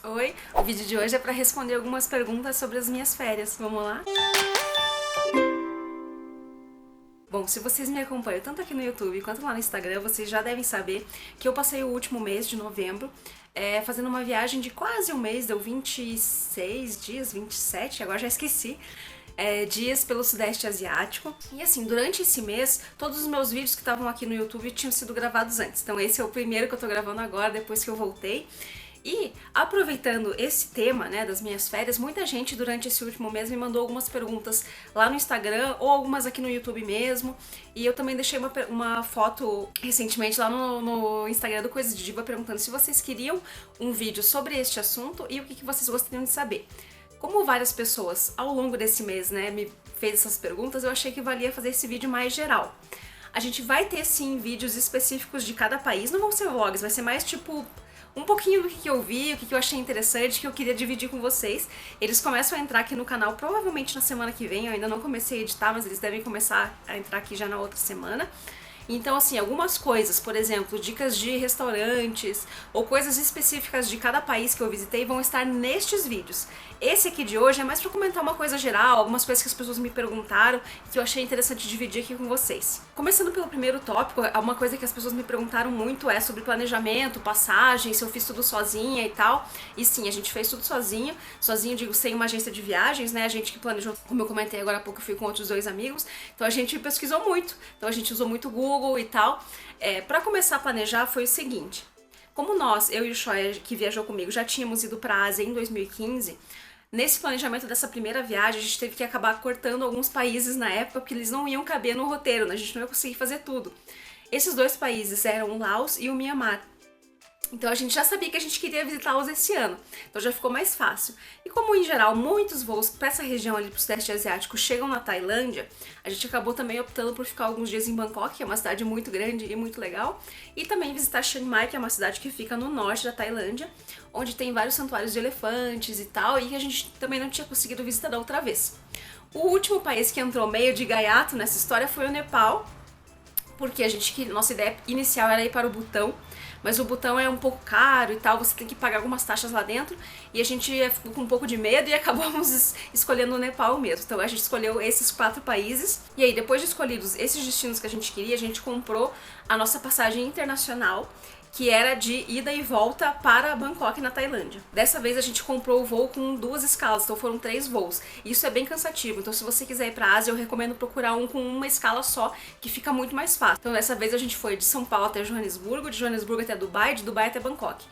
Oi, o vídeo de hoje é para responder algumas perguntas sobre as minhas férias. Vamos lá? Bom, se vocês me acompanham tanto aqui no YouTube quanto lá no Instagram, vocês já devem saber que eu passei o último mês de novembro fazendo uma viagem de quase um mês, deu 26 dias, 27, agora já esqueci, dias pelo Sudeste Asiático. E assim, durante esse mês, todos os meus vídeos que estavam aqui no YouTube tinham sido gravados antes. Então esse é o primeiro que eu tô gravando agora, depois que eu voltei. E aproveitando esse tema, né, das minhas férias, muita gente durante esse último mês me mandou algumas perguntas lá no Instagram ou algumas aqui no YouTube mesmo. E eu também deixei uma foto recentemente lá no Instagram do Coisa de Diva perguntando se vocês queriam um vídeo sobre este assunto e o que vocês gostariam de saber. Como várias pessoas ao longo desse mês, né, me fez essas perguntas, eu achei que valia fazer esse vídeo mais geral. A gente vai ter sim vídeos específicos de cada país, não vão ser vlogs, vai ser mais tipo um pouquinho do que eu vi, o que eu achei interessante, que eu queria dividir com vocês. Eles começam a entrar aqui no canal provavelmente na semana que vem, eu ainda não comecei a editar, mas eles devem começar a entrar aqui já na outra semana. Então, assim, algumas coisas, por exemplo, dicas de restaurantes ou coisas específicas de cada país que eu visitei vão estar nestes vídeos. Esse aqui de hoje é mais pra comentar uma coisa geral, algumas coisas que as pessoas me perguntaram que eu achei interessante dividir aqui com vocês. Começando pelo primeiro tópico, uma coisa que as pessoas me perguntaram muito é sobre planejamento, passagem, se eu fiz tudo sozinha e tal. E sim, a gente fez tudo sozinho, digo, sem uma agência de viagens, né? A gente que planejou, como eu comentei agora há pouco, eu fui com outros dois amigos, então a gente pesquisou muito, então a gente usou muito o Google e tal. Para começar a planejar foi o seguinte: como eu e o Shoya, que viajou comigo, já tínhamos ido para a Ásia em 2015, nesse planejamento dessa primeira viagem a gente teve que acabar cortando alguns países na época porque eles não iam caber no roteiro, né? A gente não ia conseguir fazer tudo. Esses dois países eram o Laos e o Mianmar. Então a gente já sabia que a gente queria visitá-los esse ano, então já ficou mais fácil. E como em geral muitos voos para essa região ali pro Sudeste Asiático chegam na Tailândia, a gente acabou também optando por ficar alguns dias em Bangkok, que é uma cidade muito grande e muito legal, e também visitar Chiang Mai, que é uma cidade que fica no norte da Tailândia, onde tem vários santuários de elefantes e tal, e que a gente também não tinha conseguido visitar da outra vez. O último país que entrou meio de gaiato nessa história foi o Nepal, porque nossa ideia inicial era ir para o Butão, mas o Butão é um pouco caro e tal, você tem que pagar algumas taxas lá dentro, e a gente ficou com um pouco de medo e acabamos escolhendo o Nepal mesmo. Então a gente escolheu esses 4 países, e aí depois de escolhidos esses destinos que a gente queria, a gente comprou a nossa passagem internacional, que era de ida e volta para Bangkok, na Tailândia. Dessa vez a gente comprou o voo com 2 escalas, então foram 3 voos. Isso é bem cansativo, então se você quiser ir para a Ásia, eu recomendo procurar um com uma escala só, que fica muito mais fácil. Então dessa vez a gente foi de São Paulo até Joanesburgo, de Joanesburgo até Dubai, de Dubai até Bangkok.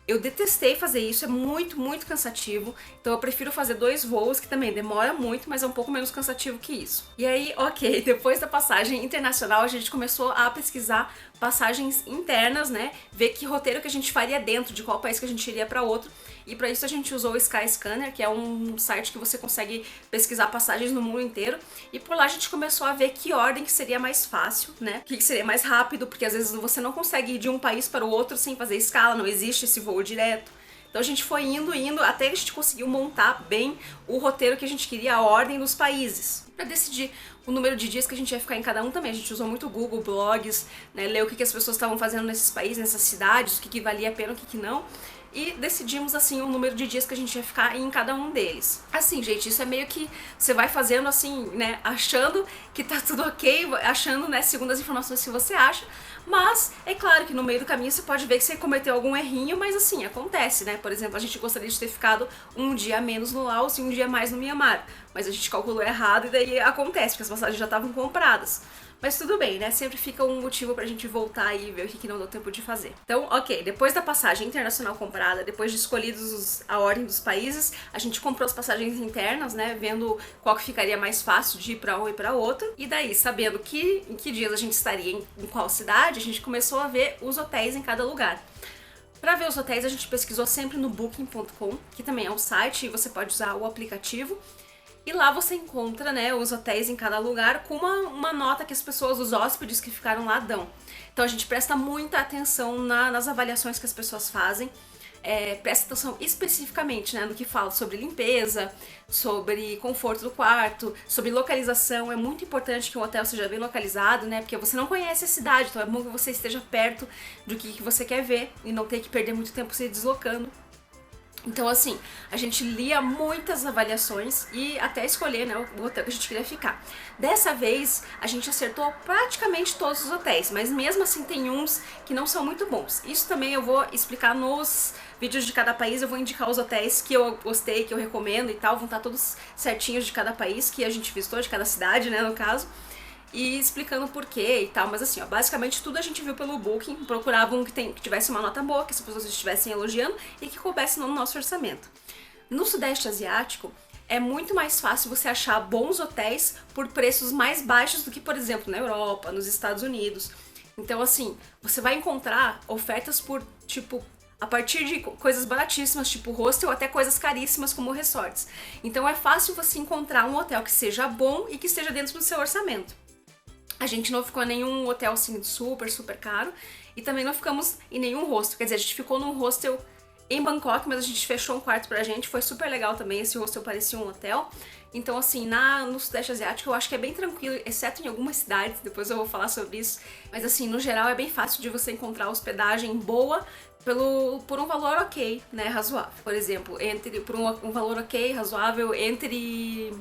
Eu detestei fazer isso, é muito, muito cansativo, então eu prefiro fazer 2 voos, que também demora muito, mas é um pouco menos cansativo que isso. E aí, ok, depois da passagem internacional, a gente começou a pesquisar passagens internas, né, ver que roteiro que a gente faria dentro, de qual país que a gente iria para outro, e para isso a gente usou o Skyscanner, que é um site que você consegue pesquisar passagens no mundo inteiro, e por lá a gente começou a ver que ordem que seria mais fácil, né, que seria mais rápido, porque às vezes você não consegue ir de um país para o outro sem fazer escala, não existe esse voo direto. Então a gente foi indo, até que a gente conseguiu montar bem o roteiro que a gente queria, a ordem dos países. Para decidir o número de dias que a gente ia ficar em cada um também, a gente usou muito Google, blogs, né, ler o que as pessoas estavam fazendo nesses países, nessas cidades, o que valia a pena, o que não. E decidimos, assim, o número de dias que a gente ia ficar em cada um deles. Assim, gente, isso é meio que você vai fazendo, assim, né, achando que tá tudo ok, achando, né, segundo as informações que você acha, mas é claro que no meio do caminho você pode ver que você cometeu algum errinho, mas assim, acontece, né? Por exemplo, a gente gostaria de ter ficado um dia a menos no Laos e um dia a mais no Mianmar, mas a gente calculou errado e daí acontece, porque as passagens já estavam compradas. Mas tudo bem, né? Sempre fica um motivo pra gente voltar e ver o que não deu tempo de fazer. Então, ok, depois da passagem internacional comprada, depois de escolhidos a ordem dos países, a gente comprou as passagens internas, né? Vendo qual que ficaria mais fácil de ir pra um e pra outro. E daí, sabendo em que dias a gente estaria em qual cidade, a gente começou a ver os hotéis em cada lugar. Para ver os hotéis, a gente pesquisou sempre no Booking.com, que também é um site e você pode usar o aplicativo. E lá você encontra, né, os hotéis em cada lugar com uma nota que as pessoas, os hóspedes que ficaram lá dão. Então a gente presta muita atenção nas avaliações que as pessoas fazem, presta atenção especificamente, né, no que fala sobre limpeza, sobre conforto do quarto, sobre localização. É muito importante que um hotel seja bem localizado, né, porque você não conhece a cidade, então é bom que você esteja perto do que você quer ver e não ter que perder muito tempo se deslocando. Então, assim, a gente lia muitas avaliações e até escolher, né, o hotel que a gente queria ficar. Dessa vez, a gente acertou praticamente todos os hotéis, mas mesmo assim tem uns que não são muito bons. Isso também eu vou explicar nos vídeos de cada país, eu vou indicar os hotéis que eu gostei, que eu recomendo e tal, vão estar todos certinhos de cada país que a gente visitou, de cada cidade, né, no caso. E explicando o porquê e tal, mas assim, ó, basicamente tudo a gente viu pelo Booking, procurava um que tivesse uma nota boa, que as pessoas estivessem elogiando e que coubesse no nosso orçamento. No Sudeste Asiático, é muito mais fácil você achar bons hotéis por preços mais baixos do que, por exemplo, na Europa, nos Estados Unidos. Então, assim, você vai encontrar ofertas por, tipo, a partir de coisas baratíssimas, tipo hostel, até coisas caríssimas como resorts. Então é fácil você encontrar um hotel que seja bom e que esteja dentro do seu orçamento. A gente não ficou em nenhum hotel assim super, super caro e também não ficamos em nenhum hostel. Quer dizer, a gente ficou num hostel em Bangkok, mas a gente fechou um quarto pra gente, foi super legal também, esse hostel parecia um hotel. Então, assim, no Sudeste Asiático eu acho que é bem tranquilo, exceto em algumas cidades, depois eu vou falar sobre isso. Mas, assim, no geral é bem fácil de você encontrar hospedagem boa por um valor ok, né, razoável. Por exemplo, por um valor ok, razoável, entre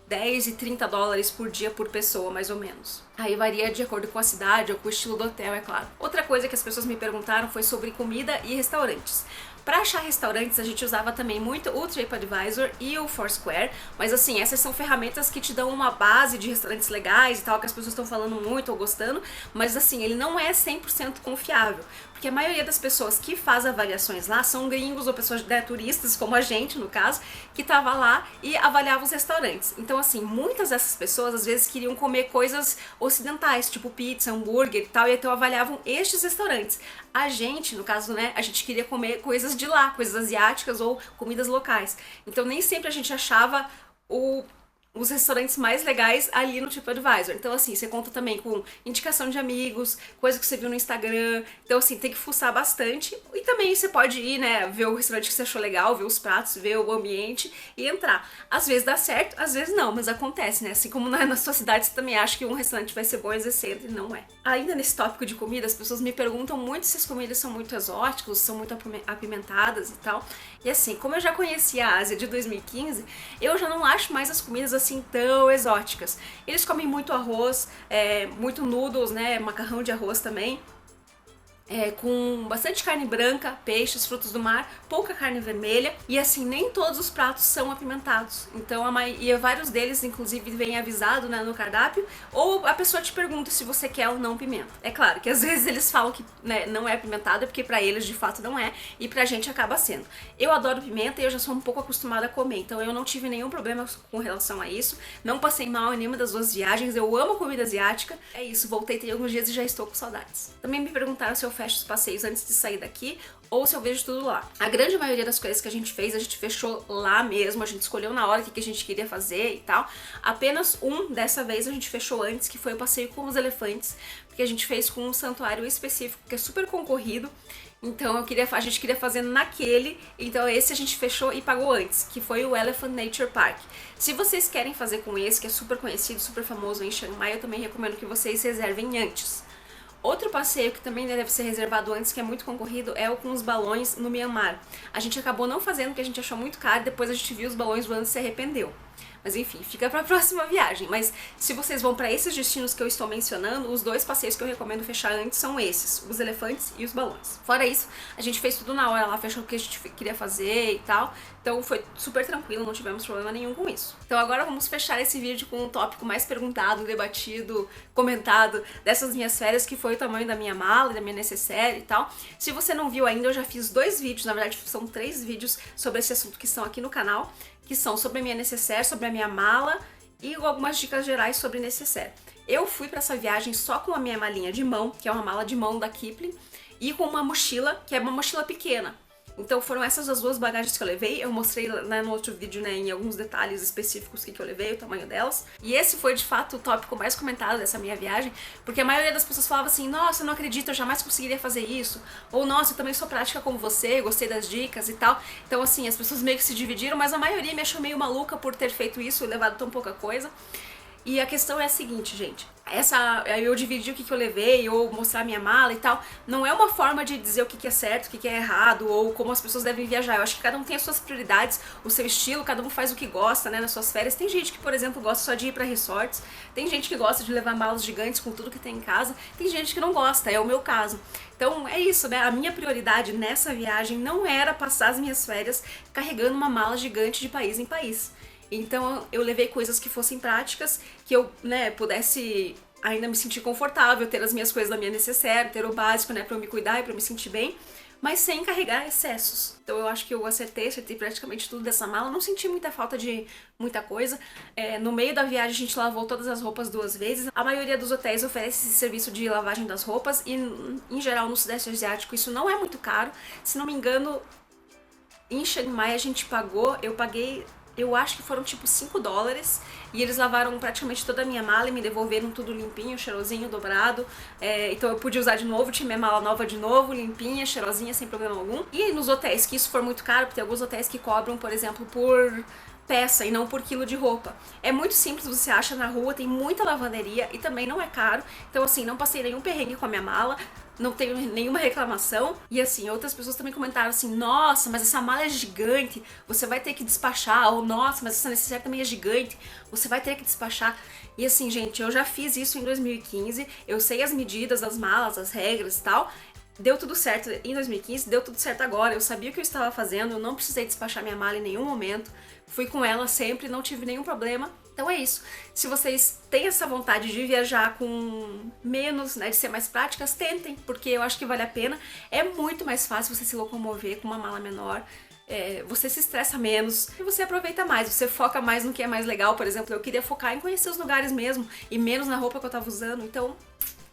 10 e 30 dólares por dia por pessoa, mais ou menos. Aí varia de acordo com a cidade ou com o estilo do hotel, é claro. Outra coisa que as pessoas me perguntaram foi sobre comida e restaurantes. Para achar restaurantes, a gente usava também muito o TripAdvisor e o Foursquare, mas assim, essas são ferramentas que te dão uma base de restaurantes legais e tal, que as pessoas estão falando muito ou gostando, mas assim, ele não é 100% confiável, porque a maioria das pessoas que faz avaliações lá são gringos ou pessoas, né, turistas, como a gente, no caso, que tava lá e avaliava os restaurantes. Então, assim, muitas dessas pessoas às vezes queriam comer coisas ocidentais, tipo pizza, hambúrguer e tal, e então avaliavam estes restaurantes. A gente, no caso, né, a gente queria comer coisas de lá, coisas asiáticas ou comidas locais. Então nem sempre a gente achava os restaurantes mais legais ali no TripAdvisor. Então, assim, você conta também com indicação de amigos, coisa que você viu no Instagram. Então, assim, tem que fuçar bastante. E também você pode ir, né, ver o restaurante que você achou legal, ver os pratos, ver o ambiente e entrar. Às vezes dá certo, às vezes não, mas acontece, né? Assim como na sua cidade você também acha que um restaurante vai ser bom, às vezes sempre não é. Ainda nesse tópico de comida, as pessoas me perguntam muito se as comidas são muito exóticas, são muito apimentadas e tal. E assim, como eu já conhecia a Ásia de 2015, eu já não acho mais as comidas assim tão exóticas. Eles comem muito arroz, muito noodles, né, macarrão de arroz também. Com bastante carne branca, peixes, frutos do mar, pouca carne vermelha e assim, nem todos os pratos são apimentados. Então, vários deles, inclusive, vem avisado, né, no cardápio, ou a pessoa te pergunta se você quer ou não pimenta. É claro que às vezes eles falam que, né, não é apimentado, porque pra eles de fato não é, e pra gente acaba sendo. Eu adoro pimenta e eu já sou um pouco acostumada a comer, então eu não tive nenhum problema com relação a isso, não passei mal em nenhuma das duas viagens, eu amo comida asiática. É isso, voltei tem alguns dias e já estou com saudades. Também me perguntaram se eu fecho os passeios antes de sair daqui ou se eu vejo tudo lá. A grande maioria das coisas que a gente fez, a gente fechou lá mesmo, a gente escolheu na hora o que a gente queria fazer e tal. Apenas dessa vez a gente fechou antes, que foi o passeio com os elefantes, porque a gente fez com um santuário específico que é super concorrido. Então a gente queria fazer naquele, então esse a gente fechou e pagou antes, que foi o Elephant Nature Park. Se vocês querem fazer com esse, que é super conhecido, super famoso em Chiang Mai, eu também recomendo que vocês reservem antes. Outro passeio que também deve ser reservado antes, que é muito concorrido, é o com os balões no Mianmar. A gente acabou não fazendo porque a gente achou muito caro, depois a gente viu os balões voando e se arrependeu. Mas enfim, fica pra próxima viagem. Mas se vocês vão pra esses destinos que eu estou mencionando, os dois passeios que eu recomendo fechar antes são esses, os elefantes e os balões. Fora isso, a gente fez tudo na hora lá, fechou o que a gente queria fazer e tal. Então foi super tranquilo, não tivemos problema nenhum com isso. Então agora vamos fechar esse vídeo com um tópico mais perguntado, debatido, comentado dessas minhas férias, que foi o tamanho da minha mala, da minha necessaire e tal. Se você não viu ainda, eu já fiz 2 vídeos, na verdade são 3 vídeos sobre esse assunto que estão aqui no canal, que são sobre a minha necessaire, sobre a minha mala e algumas dicas gerais sobre necessaire. Eu fui para essa viagem só com a minha malinha de mão, que é uma mala de mão da Kipling, e com uma mochila, que é uma mochila pequena. Então foram essas as 2 bagagens que eu levei, eu mostrei, né, no outro vídeo, né, em alguns detalhes específicos que eu levei, o tamanho delas. E esse foi de fato o tópico mais comentado dessa minha viagem, porque a maioria das pessoas falava assim: nossa, eu não acredito, eu jamais conseguiria fazer isso, ou nossa, eu também sou prática como você, gostei das dicas e tal. Então assim, as pessoas meio que se dividiram, mas a maioria me achou meio maluca por ter feito isso e levado tão pouca coisa. E a questão é a seguinte, gente. Eu dividi o que eu levei, ou mostrar minha mala e tal, não é uma forma de dizer o que é certo, o que é errado, ou como as pessoas devem viajar. Eu acho que cada um tem as suas prioridades, o seu estilo, cada um faz o que gosta, né, nas suas férias. Tem gente que, por exemplo, gosta só de ir pra resorts, tem gente que gosta de levar malas gigantes com tudo que tem em casa, tem gente que não gosta, é o meu caso. Então é isso, né, a minha prioridade nessa viagem não era passar as minhas férias carregando uma mala gigante de país em país. Então eu levei coisas que fossem práticas, que eu, né, pudesse ainda me sentir confortável, ter as minhas coisas da minha necessaire, ter o básico, né, pra eu me cuidar e pra eu me sentir bem, mas sem carregar excessos. Então eu acho que eu acertei praticamente tudo dessa mala, não senti muita falta de muita coisa. No meio da viagem a gente lavou todas as roupas 2 vezes. A maioria dos hotéis oferece esse serviço de lavagem das roupas e, em geral, no Sudeste Asiático isso não é muito caro. Se não me engano, em Chiang Mai a gente eu acho que foram tipo $5, e eles lavaram praticamente toda a minha mala e me devolveram tudo limpinho, cheirosinho, dobrado. Então eu pude usar de novo, tinha minha mala nova de novo, limpinha, cheirosinha, sem problema algum. E nos hotéis, que isso for muito caro, porque tem alguns hotéis que cobram, por exemplo, por peça e não por quilo de roupa. É muito simples, você acha na rua, tem muita lavanderia e também não é caro. Então assim, não passei nenhum perrengue com a minha mala, não tenho nenhuma reclamação. E assim, outras pessoas também comentaram assim, nossa, mas essa mala é gigante, você vai ter que despachar, ou nossa, mas essa necessaire também é gigante, você vai ter que despachar. E assim, gente, eu já fiz isso em 2015, eu sei as medidas das malas, as regras e tal. Deu tudo certo em 2015, deu tudo certo agora, eu sabia o que eu estava fazendo, eu não precisei despachar minha mala em nenhum momento, fui com ela sempre, não tive nenhum problema. Então é isso. Se vocês têm essa vontade de viajar com menos, né, de ser mais práticas, tentem, porque eu acho que vale a pena. É muito mais fácil você se locomover com uma mala menor. Você se estressa menos e você aproveita mais, você foca mais no que é mais legal. Por exemplo, eu queria focar em conhecer os lugares mesmo e menos na roupa que eu tava usando, então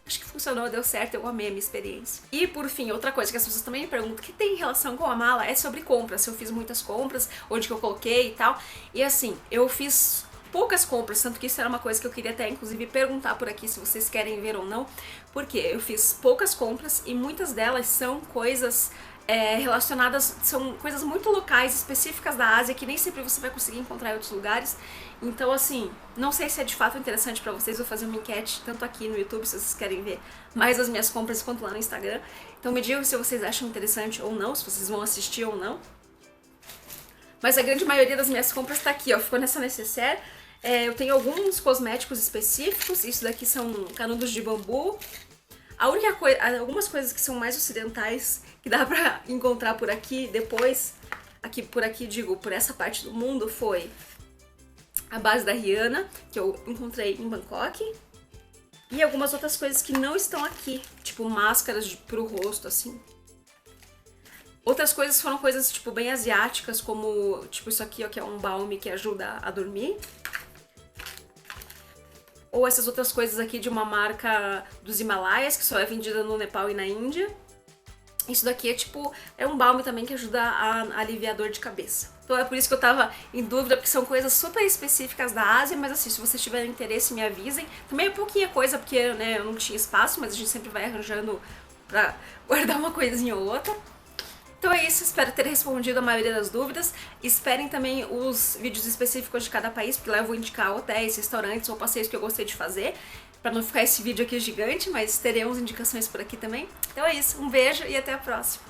acho que funcionou, deu certo, eu amei a minha experiência. E por fim, outra coisa que as pessoas também me perguntam que tem relação com a mala é sobre compras, se eu fiz muitas compras, onde que eu coloquei e tal. E assim, eu fiz poucas compras, tanto que isso era uma coisa que eu queria até inclusive perguntar por aqui se vocês querem ver ou não, porque eu fiz poucas compras e muitas delas são coisas relacionadas, são coisas muito locais, específicas da Ásia, que nem sempre você vai conseguir encontrar em outros lugares. Então assim, não sei se é de fato interessante pra vocês, vou fazer uma enquete tanto aqui no YouTube, se vocês querem ver mais as minhas compras, quanto lá no Instagram. Então me digam se vocês acham interessante ou não, se vocês vão assistir ou não. Mas a grande maioria das minhas compras tá aqui, ó, ficou nessa necessaire. Eu tenho alguns cosméticos específicos, isso daqui são canudos de bambu. A única coisa, algumas coisas que são mais ocidentais que dá pra encontrar por aqui depois, por aqui digo, por essa parte do mundo, foi a base da Rihanna, que eu encontrei em Bangkok, e algumas outras coisas que não estão aqui, tipo máscaras pro rosto, assim. Outras coisas foram coisas, tipo, bem asiáticas, como, tipo, isso aqui, ó, que é um balme que ajuda a dormir. Ou essas outras coisas aqui de uma marca dos Himalaias, que só é vendida no Nepal e na Índia. Isso daqui é tipo, é um balme também que ajuda a aliviar a dor de cabeça. Então é por isso que eu tava em dúvida, porque são coisas super específicas da Ásia, mas assim, se vocês tiverem interesse, me avisem. Também é pouquinha coisa, porque, né, eu não tinha espaço, mas a gente sempre vai arranjando pra guardar uma coisinha ou outra. Então é isso, espero ter respondido a maioria das dúvidas. Esperem também os vídeos específicos de cada país, porque lá eu vou indicar hotéis, restaurantes ou passeios que eu gostei de fazer, pra não ficar esse vídeo aqui gigante, mas teremos indicações por aqui também. Então é isso, um beijo e até a próxima!